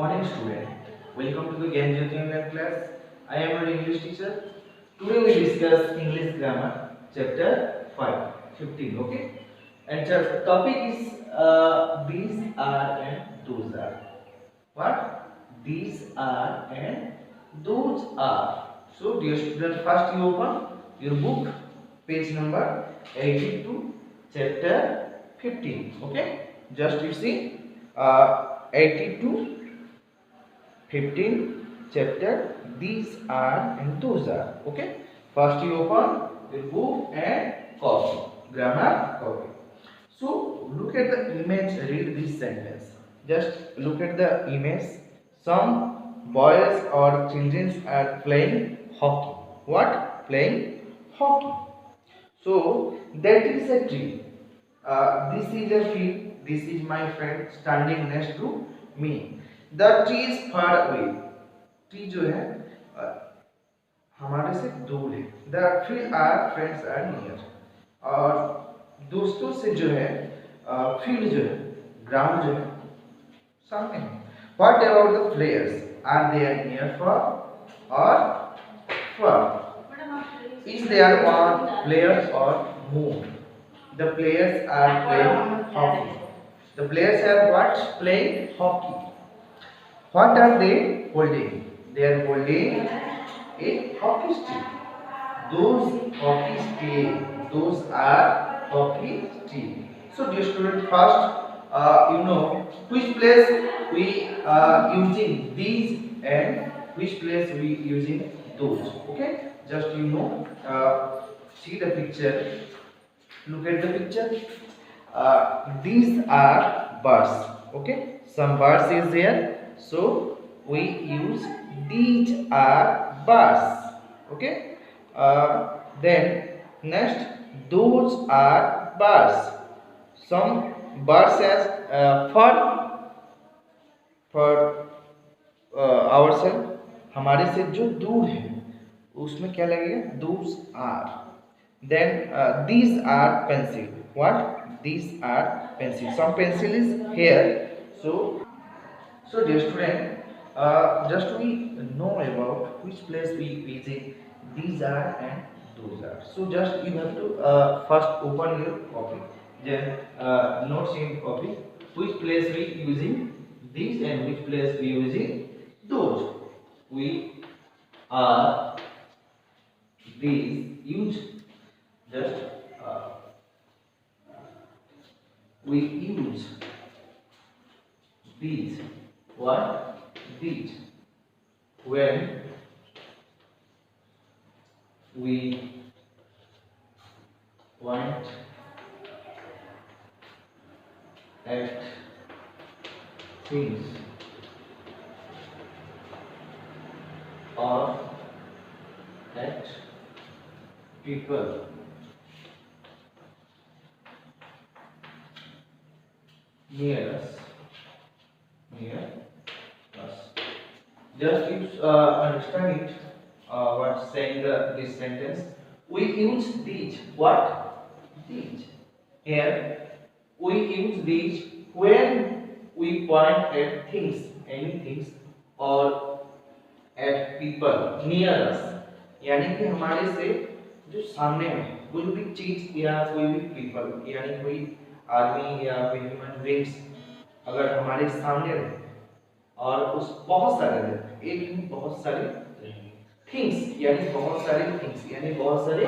morning, student. Welcome to the Gyan Jyoti Online class. I am your English teacher. Today we discuss English grammar, chapter 5, 15. Okay, and the topic is these are and those are. What? These are and those are. So, dear student, first you open your book, page number 82, chapter 15. Okay, just you see 82, 15, chapter these are and those are. Okay, first you open your book and copy, grammar copy. So look at the image, read this sentence. Just look at the image. Some boys or children are playing hockey. What? Playing hockey. So that is a tree. This is a field. This is my friend standing next to me. The tree is far away. Tree जो है हमारे से दूर है. The field our friends are near. और दोस्तों से जो है फील्ड जो है ग्राउंड जो है सामने है. What about the players? Are they near far or far? Is there one player or more? The players are playing hockey. The players are what? Playing hockey. What are they holding? They are holding a hockey stick. Those hockey stick. Those are hockey stick. So, dear student, first you know which place we using these and which place we using those. Okay, just you know see the picture. Look at the picture. These are birds. Okay, some birds is there, so we use these are birds. Okay, then next those are birds. Some birds has fur for ourselves. हमारे से जो दूर है उसमें क्या लगेगा? Those are. Then these are pencil. What? These are pencil. Some pencil is here. So dear student, just we know about which place we visit. These are and those are. So just you have to first open your copy. Then notes in copy. Which place we using these and which place we using those. We are these use just we use these. What? These when we point at things or at people near us. Just you understand it. What's saying this sentence? We use these. What? These. Here we use these when we point at things, any things, or at people near us. यानी कि हमारे से जो सामने है कोई भी चीज या कोई भी पीपल, यानी कोई आदमी या कोई ह्यूमन बींग्स अगर हमारे सामने रहे और उस बहुत सारे रहे, एक नहीं बहुत सारे थिंग्स, यानी बहुत सारे थिंग्स यानी बहुत सारे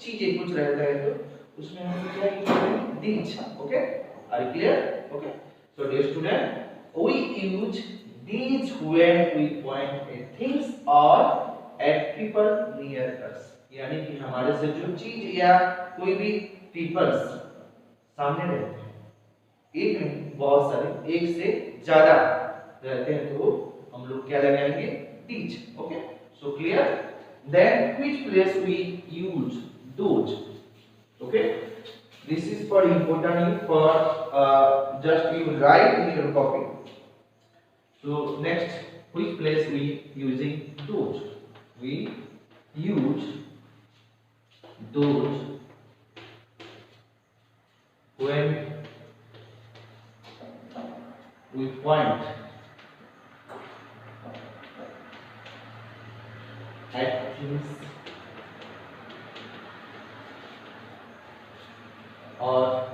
चीजें कुछ रहता है तो उसमें हम क्या यूज करेंगे? These. Okay, are you clear? Okay, so dear student, we use these when we point at things or at people near us. यानी कि हमारे से जो चीज या कोई भी peoples सामने रहते हैं, एक नहीं बहुत सारे, एक से ज्यादा रहते हैं तो हम लोग क्या लगाएंगे? these. Okay, so clear? Then which place we use those? Okay, this is for important for just you write in your copy. So next, which place we using those? We use those when we point at things or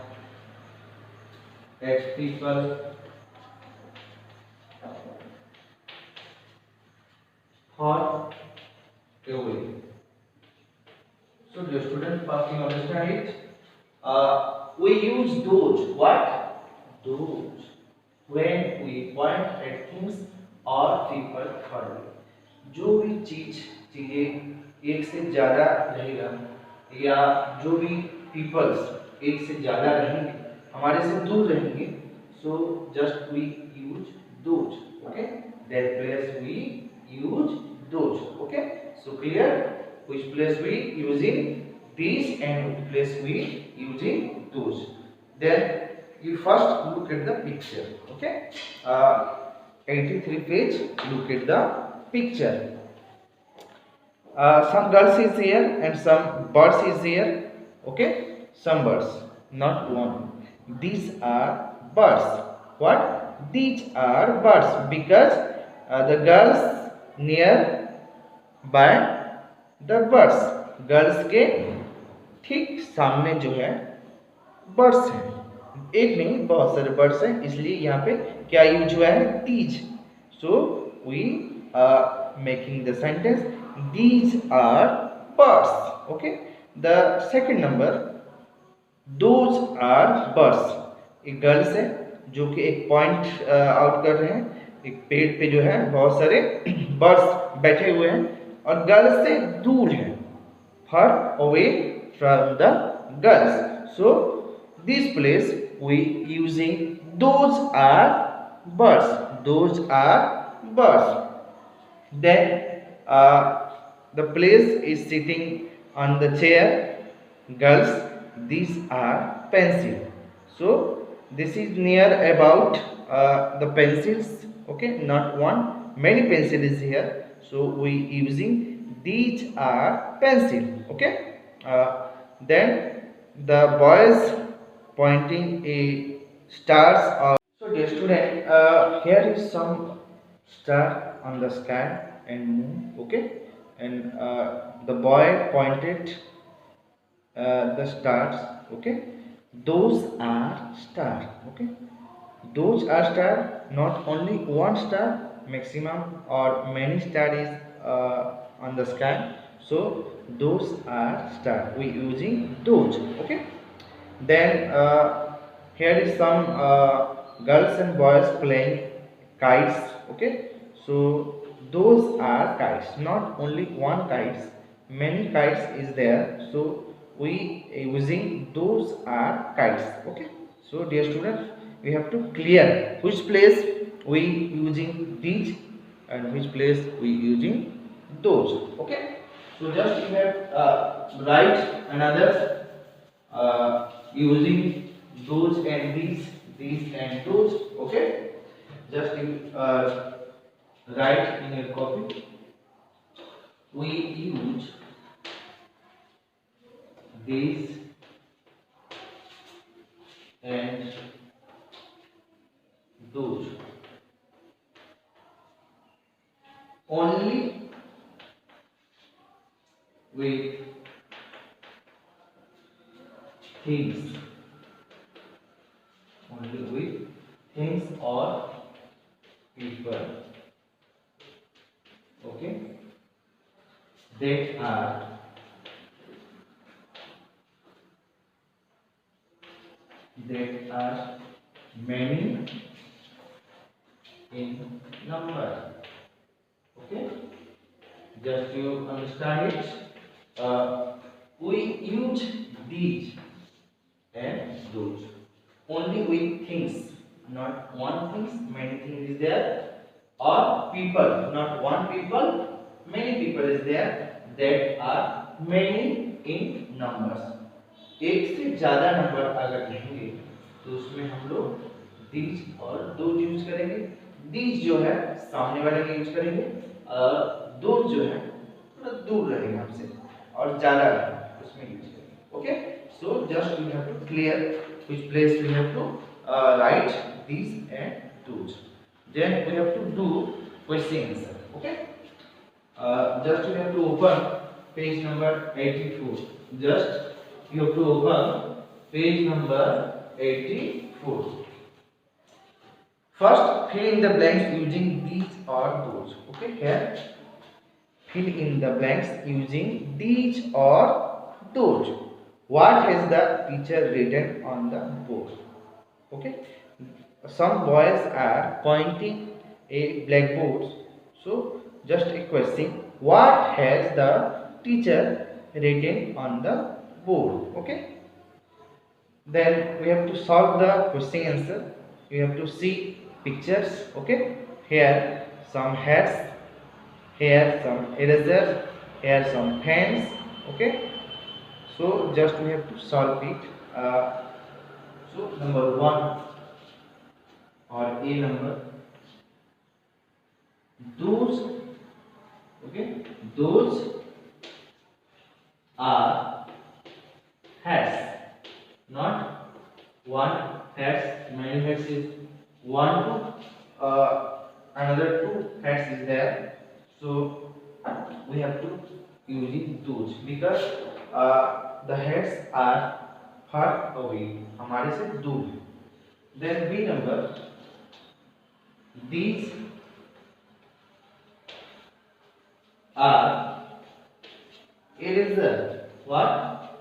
at people far away. So the student first you understand it. We use those. What? Those. When we point at things or people far away. जो भी चीजें एक से ज्यादा रहेगा या जो भी पीपल्स एक से ज्यादा रहेंगे हमारे से दूर रहेंगे so just we use those okay that place we use those okay so clear which place we using these and which place we using those. Then you first look at the picture. Okay, 83 page. Look at the picture. Some girls is here and some birds is here. Okay, some birds, not one. These are birds. What? These are birds because the girls near by the birds girls के ठीक सामने जो है birds हैं एक नहीं बहुत सारे बर्ड्स हैं इसलिए यहाँ पे क्या यूज हुआ है these so we are making the sentence these are birds okay the second number those are birds एक गर्ल्स है जो कि एक पॉइंट आउट कर रहे हैं एक पेड़ पे जो है बहुत सारे बर्ड्स बैठे हुए हैं और गर्ल्स से दूर है far away from the girls so this place we using those are birds then the place is sitting on the chair girls these are pencil so this is near about the pencils okay not one many pencil is here so we using these are pencil okay then the boys pointing a stars or so dear student here is some star on the sky and moon okay and the boy pointed the stars okay those are star okay those are star not only one star maximum or many stars is on the sky so those are star we using those okay then here is some girls and boys playing kites okay so those are kites not only one kites many kites is there so we using those are kites okay so dear students we have to clear which place we using these and which place we using those okay so just you have write another using those and these and those okay just you write in your copy we use these and those only with things only with things or people okay that are many in number okay just you understand it we use these and those only with things not one things many things is there or people not one people many people is there that are many in numbers एक से ज्यादा number अगर रहेंगे तो उसमें हम लोग these और दोज यूज करेंगे दीज जो है सामने वाले का यूज करेंगे और दोज जो है थोड़ा दूर रहेगा हमसे और ज्यादा उसमें यूज करेंगे okay so just we have to clear which place we have to write these and those then we have to do question answer okay just you have to open page number 84. Just you have to open page number 84. First, fill in the blanks using these or those. Okay, here fill in the blanks using these or those. What has the teacher written on the board? Okay, some boys are pointing a blackboard. So just a question: what has the teacher written on the board? Okay. Then we have to solve the question answer. You have to see pictures. Okay. Here some hats. Here some eraser. Here some pens. Okay. So just we have to solve it. So number one or A number. Those. Okay. Those are hats. Not one hats, many hats is one to another two hats is there. So we have to using those because the hats are far away, हमारे से दूर. Then B number, these are eraser. What?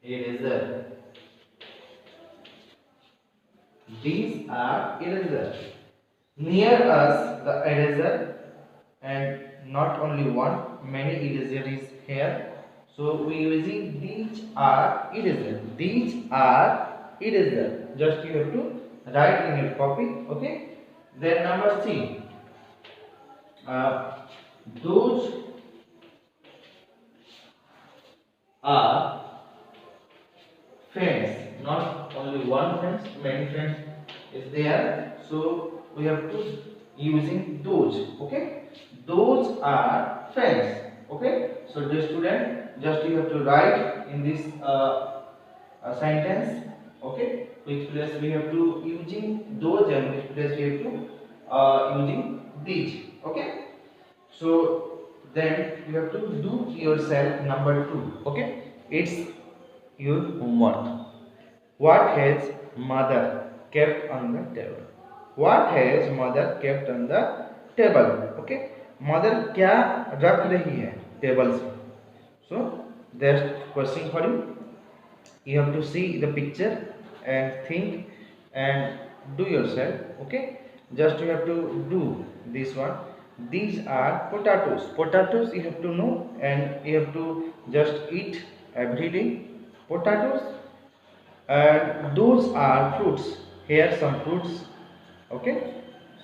Eraser. These are eraser. Near us, the eraser, and not only one, many eraser is here. So we using these are eraser. These are eraser. Just you have to write in your copy. Okay. Then number C. Those are fans. Not only one fans, many fans is there. So we have to using those. Okay, those are fans. Okay, so the student just you have to write in this sentence. Okay, which place we have to using those and which place we have to using these. Okay, so then you have to do yourself number 2. Okay, it's your homework. What has mother kept on the table? What has mother kept on the table? Okay, mother क्या रख रही है table से? So there's question for you. You have to see the picture and think and do yourself. Okay, just you have to do this one. These are potatoes. Potatoes you have to know and you have to just eat every day. Potatoes. And those are fruits. Here some fruits. Okay,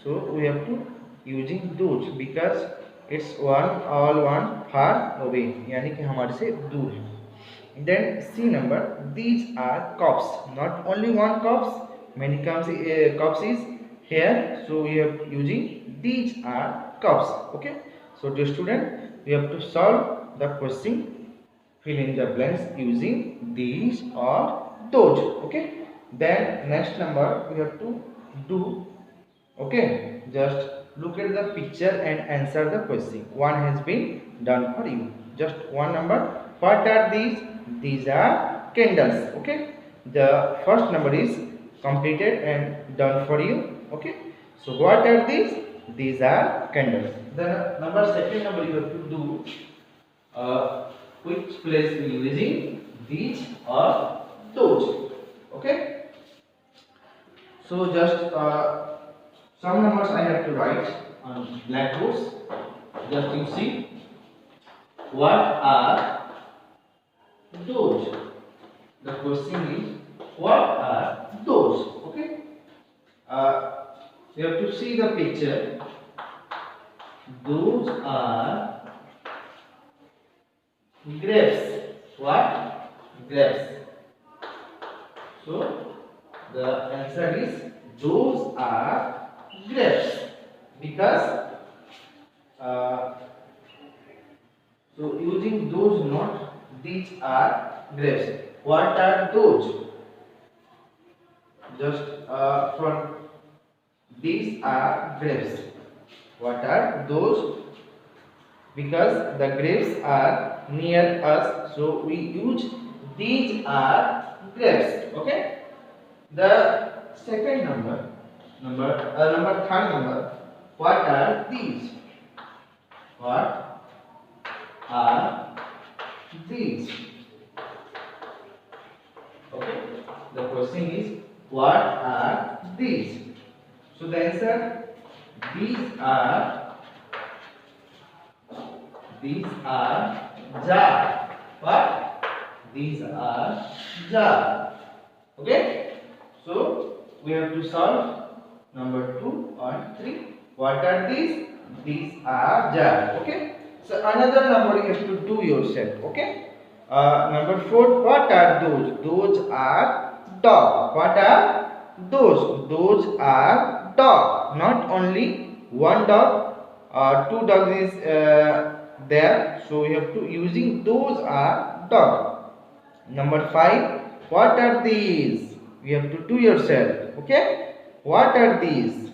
so we have to using those because it's one all one far away, यानी कि हमारे से दूर है. Then C number, these are cups. Not only one cups, many cups is here. So we have using these are cups. Okay, so dear student, we have to solve the question. Fill in the blanks using these or those. Okay, then next number we have to do. Okay, just look at the picture and answer the question. One has been done for you. Just one number. What are these? These are candles. Okay, the first number is completed and done for you. Okay, so what are these? These are candles. The number second number you have to do. Which place we using these or those? Okay, so just some numbers I have to write on blackboards. Just you see what are those. The question is what are those? Okay, you have to see the picture. Those are grapes. What? Grapes. So the answer is those are grapes because so using those not these are grapes. What are those? Just for these are grapes. What are those? because the grapes are near us, so we use these are grapes. Okay. The second number third number. What are these? What are these? Okay. The question is, what are these? So the answer, these are jar. What? These are jar. Okay. So we have to solve number 2 and 3. What are these? These are jar. Okay. So another number you have to do yourself. Okay. Number 4. What are those? Those are dog. What are those? Those are dog. Not only one dog. Two dogs is there. So you have to using those are dog. Number 5. What are these? You have to do yourself. Okay. What are these?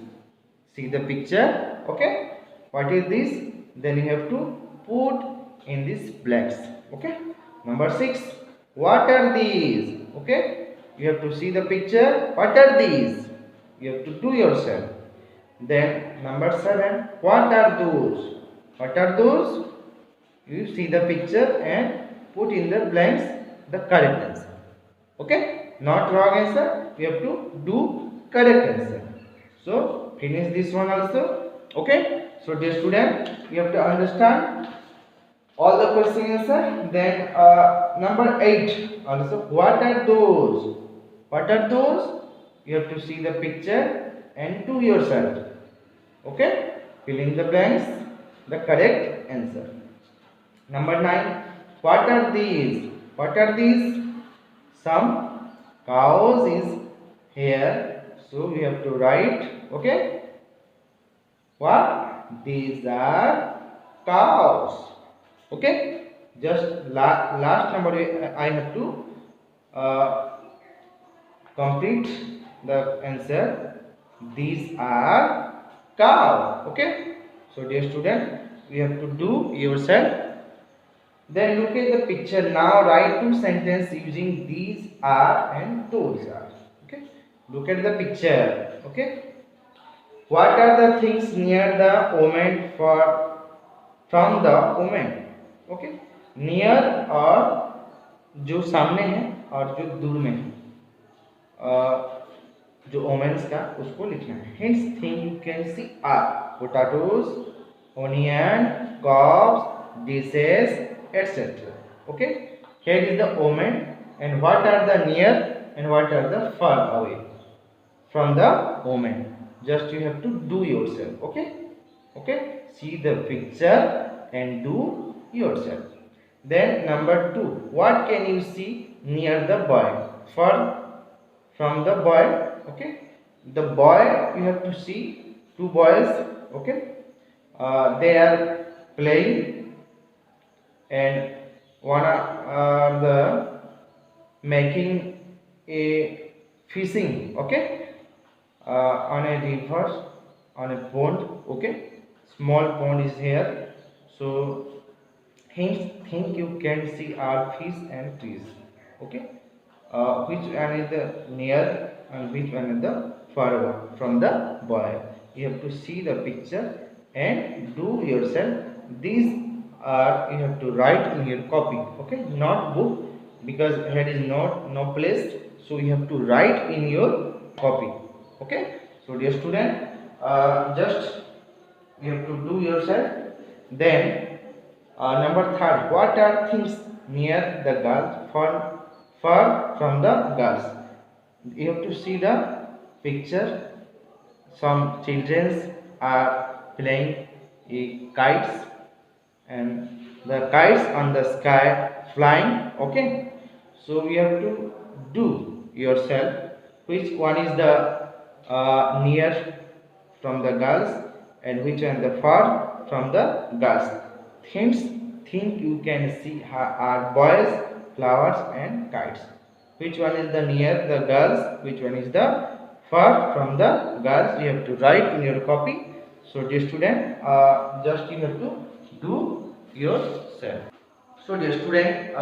See the picture. Okay. What is this? Then you have to put in this blanks. Okay. Number 6. What are these? Okay. You have to see the picture. What are these? You have to do yourself. Then number 7. What are those? What are those? You see the picture and put in the blanks the correct answer. Okay, not wrong answer. You have to do correct answer. So finish this one also. Okay. So dear student, you have to understand all the question answer. Then number 8 also. What are those? What are those? You have to see the picture and do yourself. Okay. Fill in the blanks the correct answer. Number 9. What are these? What are these? Some cows is here. So we have to write. Okay. What? These are cows. Okay. Just last number I have to complete the answer. These are cow. Okay. So dear student, we have to do yourself. Then look at the picture. Now write two sentences using these are and those are. Okay. Look at the picture. Okay. What are the things near the woman from the woman? Okay. Near और जो सामने है और जो दूर में है, जो ओमेंस का उसको लिखना है. Hence thing you can see are potatoes, onion, cobs, dishes, etc. Okay. Here is the omen and what are the near and what are the far away from the omen. Just you have to do yourself. Okay. Okay. See the picture and do yourself. Then number 2. What can you see near the boy? From the boy. Okay. The boy you have to see two boys. Okay. They are playing and one are the making a fishing. Okay. On a river, on a pond. Okay. Small pond is here. So hence think you can see our fish and trees. Okay. Which one is the near and which one is the far from the boy? You have to see the picture and do yourself. These are you have to write in your copy. Okay, not book, because here is no place. So you have to write in your copy. Okay. So dear student, just you have to do yourself. Then number 3. What are things near the girls far from the girls? You have to see the picture. Some children are playing kites and the kites on the sky flying. Okay. So we have to do yourself which one is the near from the girls and which one the far from the girls. Hence think you can see are boys, flowers and kites. Which one is the near the girls, which one is the far from the girls? You have to write in your copy. So dear student, just you have to do yourself. So dear student,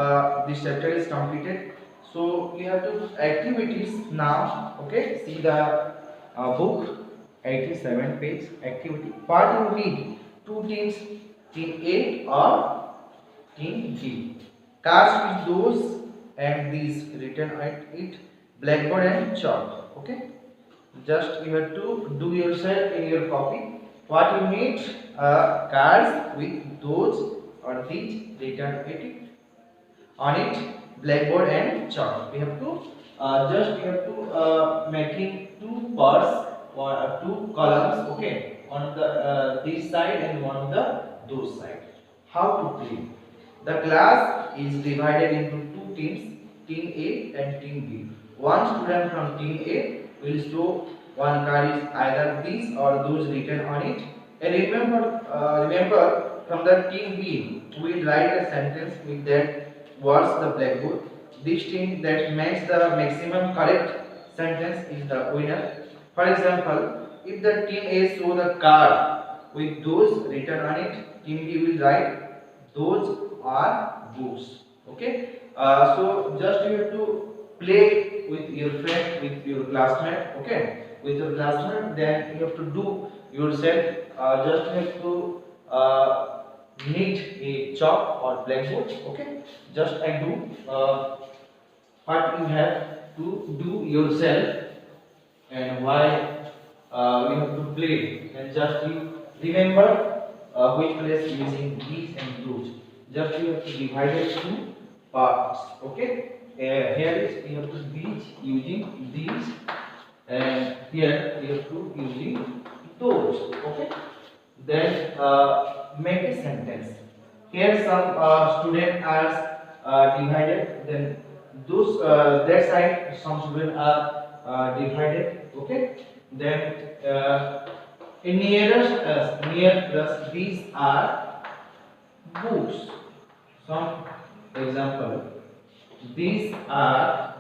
this chapter is completed. So you have to activities now. Okay, see the book 87 page activity. What you need? Two teams, team A or team B. Cast with those and these written at it, blackboard and chalk. Okay, just you have to do yourself in your copy. What you need? Cards with those or these written at it, on it, blackboard and chalk. We have to just we have to making two bars or two columns. Okay, on the this side and one on the those side. How to play? The class is divided into two teams, team A and team B. One student from team A will show one card is either this or those written on it. And remember from the team B, we write a sentence with that words the blackboard. This team that makes the maximum correct sentence is the winner. For example, if the team A show the card with those written on it, team B will write those are books. Okay, so just you have to play with your friend, with your classmate. Okay, with your classmate, then you have to do yourself. Just you have to need a chalk or blackboard. Okay, just I do what you have to do yourself and why we have to play, and just you remember which place using these and those. Just you have to divide it into parts. Okay, here is you have to be using these, and here you have to using those. Okay, then make a sentence. Here some student are divided, then those that side some students are divided. Okay, then near us these are books. Some example, these are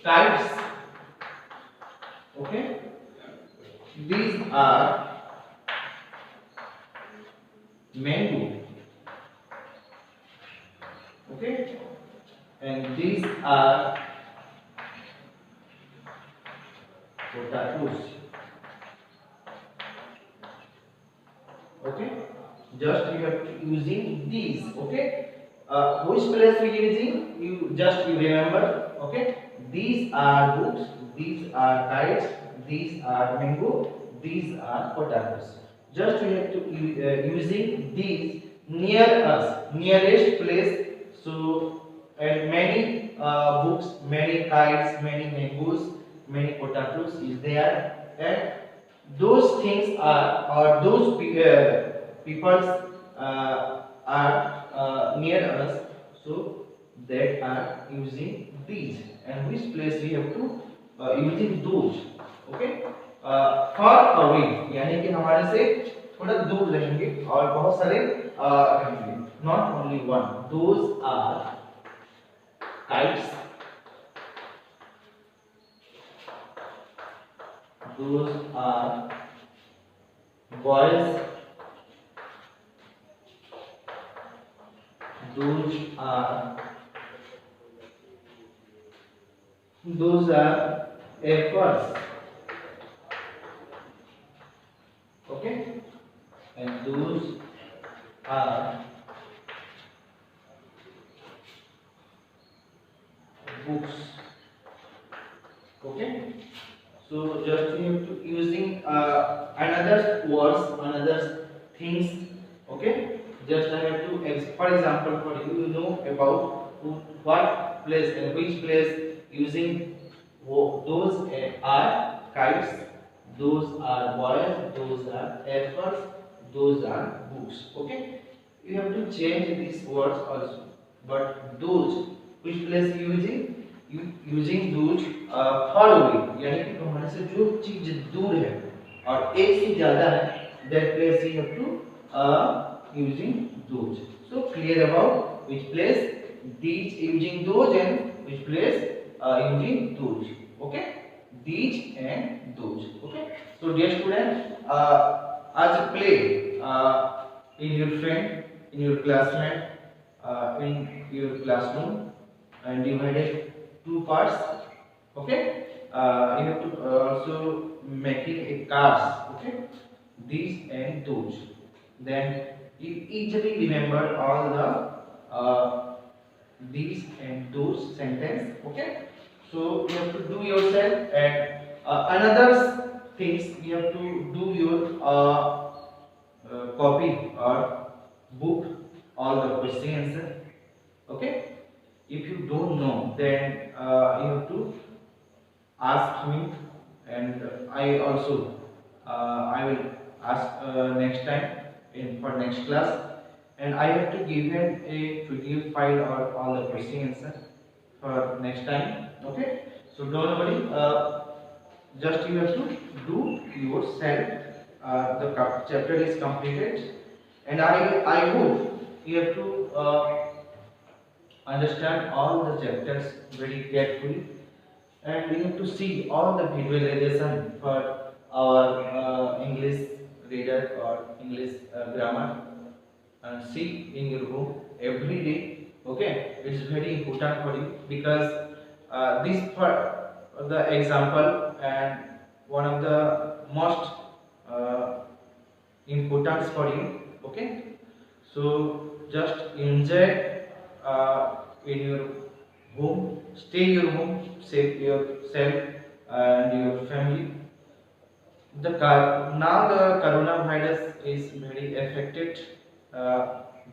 kites. Okay, these are mango. Okay, and these are potatoes. Okay, just you have to using these. Okay, which place we using? You just you remember. Okay, these are books, these are kites, these are mango, these are potatoes. Just we have to using these near us, nearest place. So and many books, many kites, many mangoes, many potatoes is there, and those things are or those peoples are near us, so that are using these, and which place we have to using those. Okay, far away यानी कि हमारे से थोड़ा दूर रहेंगे और बहुत सारे रहेंगे, not only one. Those are kites, those are boys, those are apples. Okay, and those are books. Okay, so just you have to using another words, another things. Okay, just I have to for example for you know about what place and which place using those are kites, those are boys, those are apples, those are books. Okay, you have to change these words also, but those which place using those far away यानी कि तुम्हारे से जो चीज दूर है और एक से ज्यादा है, that place you have to using those. So clear about which place these using those and which place using those. Okay, these and those. Okay, so dear students, as a play in your friend, in your classmate, in your classroom, and divided two parts. Okay, you have to also making a cars. Okay, these and those. Then you easily remember all the these and those sentence. Okay, so you have to do yourself, and another things you have to do your copy or book all the question answer. Okay, if you don't know, then you have to ask me, and I also I will ask next time in for next class, and I have to give him a PDF file or all the question answer for next time. Okay, so don't worry. Just you have to do yourself. The chapter is completed, and I hope you have to understand all the chapters very carefully, and we have to see all the visualization for our English reader or English grammar, and see in your home every day. Okay, it's very important for you, because this for the example, and one of the most uh, important for you. Okay, so just enjoy in your home, stay your home, save yourself and your family. Now the coronavirus is very affected,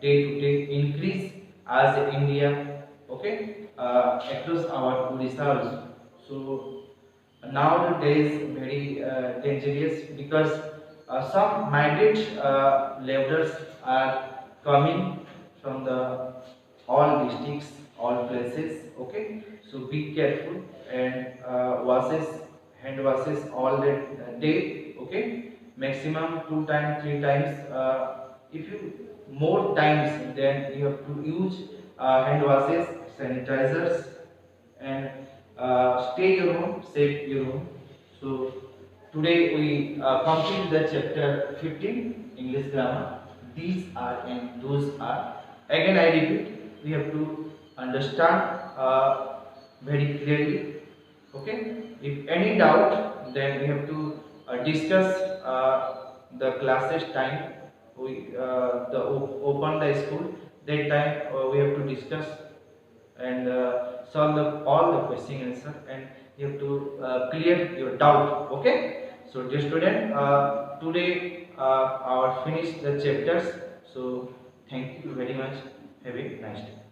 day to day increase as India. Okay, across our Odisha also. So nowadays very dangerous, because some migrant laborers are coming from the all districts, all places. Okay, so be careful, and washes hand washes all the day. Okay, maximum 2 times 3 times. If you more times, then you have to use hand washes, sanitizers, and stay your home, save your home. So today we complete the chapter 15 English grammar. These are and those are. Again I repeat, we have to understand very clearly. Okay. If any doubt, then we have to discuss the classes time. We open the school. That time we have to discuss and solve all the question answer, and you have to clear your doubt. Okay, so dear student, today our finish the chapters. So thank you very much, have a nice day.